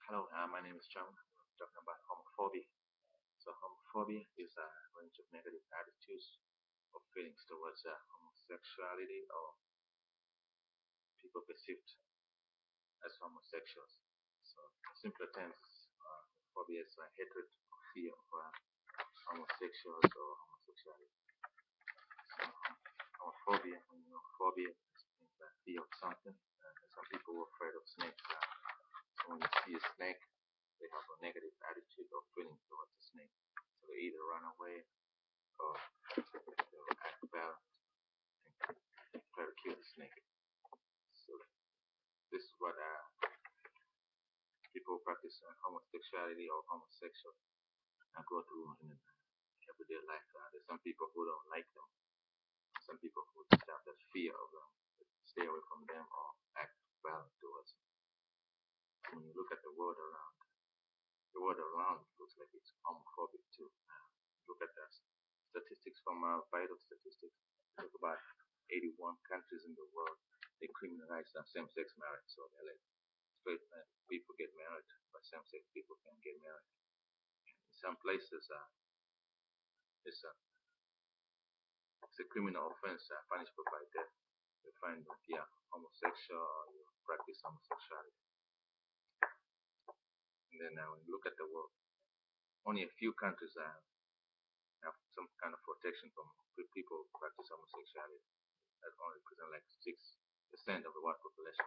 Hello, my name is John. I'm talking about homophobia. So, homophobia is a range of negative attitudes or feelings towards homosexuality or people perceived as homosexuals. So, in simpler terms, phobia is hatred or fear of homosexuals or homosexuality. So, homophobia, phobia means fear of something. Some people are afraid of snakes. So, when you see a snake, they have a negative attitude or feeling towards the snake. So they either run away or they'll act violent and try to kill the snake. So this is what people who practice homosexuality or homosexual go through in everyday life. There's some people who don't like them. Some people who just have that fear of them, stay away from them or act violent towards them. When you look at the world around looks like it's homophobic too. Look at the statistics from vital statistics. Talk about 81 countries in the world. They criminalize same-sex marriage, so they let straight people get married, but same-sex people can get married. In some places, it's a criminal offense punishable by death. You find that homosexual or you practice homosexuality. And then when you look at the world, only a few countries have some kind of protection from people who practice homosexuality. That only represent like 6% of the world population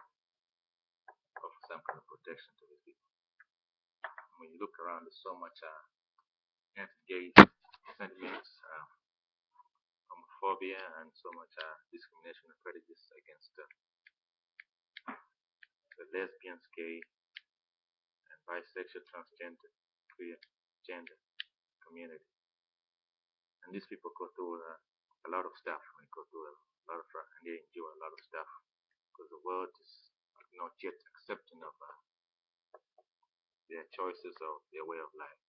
of some kind of protection to these people. When you look around, there's so much anti-gay sentiments, homophobia, and so much discrimination and prejudice against the lesbians, gay, and bisexual, transgender, queer, gender community. And these people go through a lot of stuff. They go through a lot of, and they endure a lot of stuff because the world is not yet accepting of their choices or their way of life.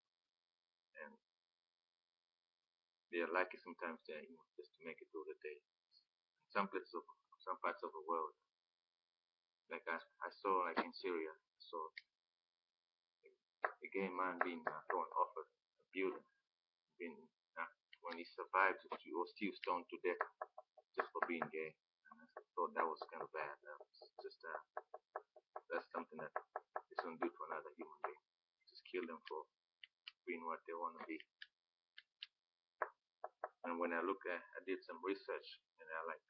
And they are lucky sometimes just to make it through the day. In some parts of the world, like I saw like in Syria, I saw a gay man being thrown off a building, being when he survived, he was still stoned to death just for being gay. And I thought that was kind of bad. That was just that's something that you shouldn't do to another human being. Just kill them for being what they want to be. And when I did some research, and I like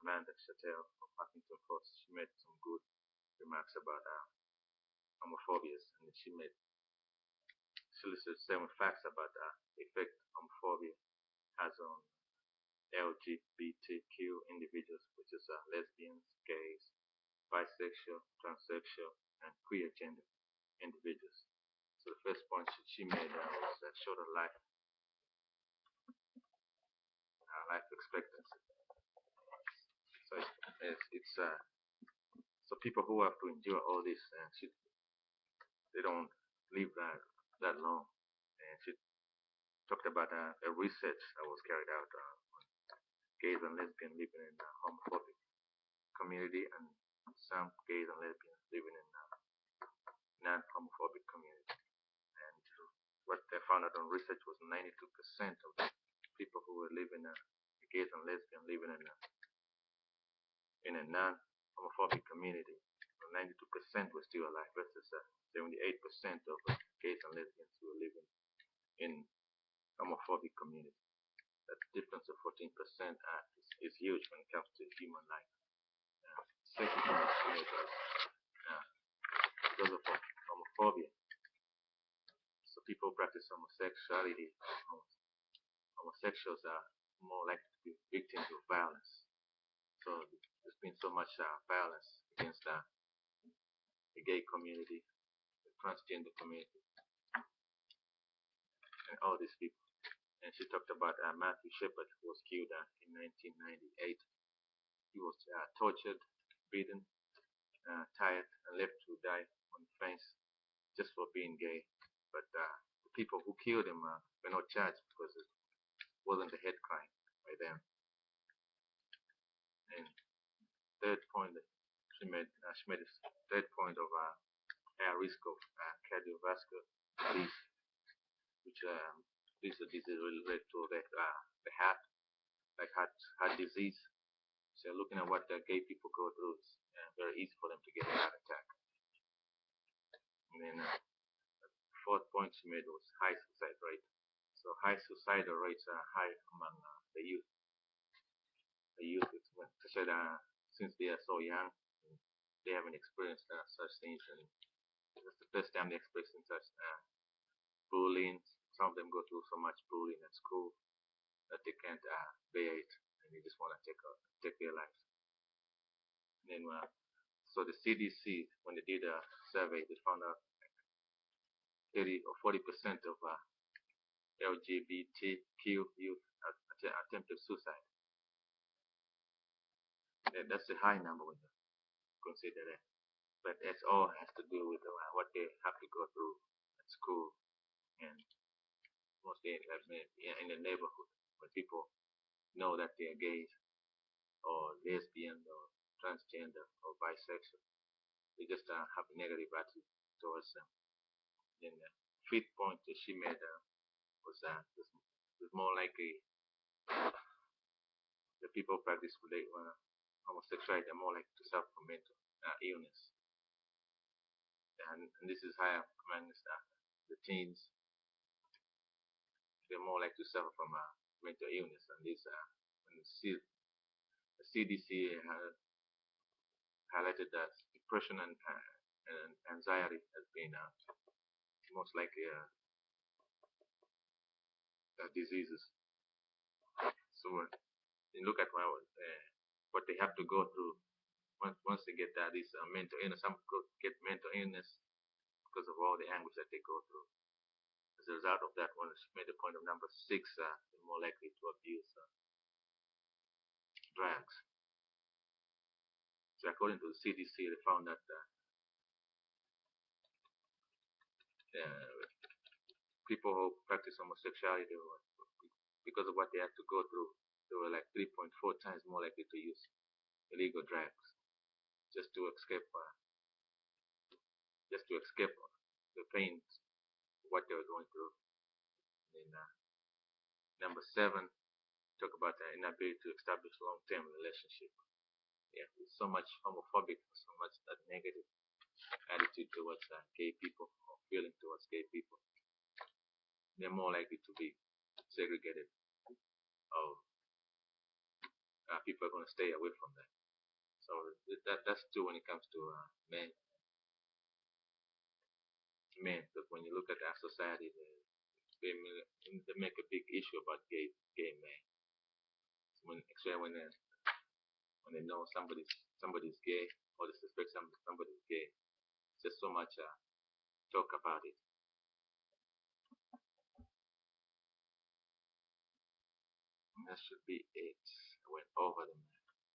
Amanda Chattel from Huffington Post. She made some good remarks about homophobia, and she listed 7 facts about the effect homophobia has on LGBTQ individuals, which is lesbians, gays, bisexual, transsexual, and queer gender individuals. So the first point she made was that shorter life expectancy. So it's so people who have to endure all this, they don't live that long. And she talked about a research that was carried out on gays and lesbians living in a homophobic community and some gays and lesbians living in a non-homophobic community. And what they found out on research was 92% of the people who were living, the gays and lesbians living in a non-homophobic community, 92% were still alive versus 78% of gays and lesbians who were living in homophobic community. That difference of 14% is huge when it comes to human life. Second point is because of homophobia. So people who practice homosexuality, homosexuals are more likely to be victims of violence. So there's been so much violence against the gay community, the transgender community, and all these people. And she talked about Matthew Shepard, who was killed in 1998. He was tortured, beaten, tired, and left to die on the fence just for being gay. But the people who killed him were not charged because it wasn't a hate crime by them. And third point that she made a third point of higher risk of cardiovascular disease, which this disease related to the heart, like heart disease. So looking at what the gay people go through, it's very easy for them to get a heart attack. And then fourth point she made was high suicide rate. So high suicidal rates are high among the youth. The youth, especially since they are so young, they haven't experienced such things, and it's the first time they're experiencing such bullying. Some of them go through so much bullying at school that they can't bear it, and they just want to take their lives. And then, so the CDC, when they did a survey, they found out 30 or 40% of LGBTQ youth attempted suicide. That's a high number when you consider that. But it all has to do with what they have to go through at school, and mostly in the neighborhood, when people know that they are gays or lesbian or transgender or bisexual. They just have a negative attitude towards them. Then the fifth point that she made was more likely the people who practice homosexuality are more likely to suffer from mental illness. And this is higher among the teens. They're more likely to suffer from mental illness. And this, when the CDC highlighted that depression and anxiety has been most likely diseases. So when you look at what they have to go through once they get this mental illness, some get mental illness because of all the anguish that they go through. As a result of that, one is made a point of number 6, they're more likely to abuse drugs. So according to the CDC, they found that people who practice homosexuality, because of what they have to go through, they were like 3.4 times more likely to use illegal drugs just to escape the pain, what they were going through. And number 7, talk about the inability to establish long-term relationship. Yeah, there's so much homophobic, so much that negative attitude towards gay people or feeling towards gay people. They're more likely to be segregated, or people are going to stay away from that. So that's true when it comes to men. Because when you look at our society, they make a big issue about gay men. Especially when they know somebody's gay, or they suspect somebody's gay, there's so much talk about it. And that should be it. I went over the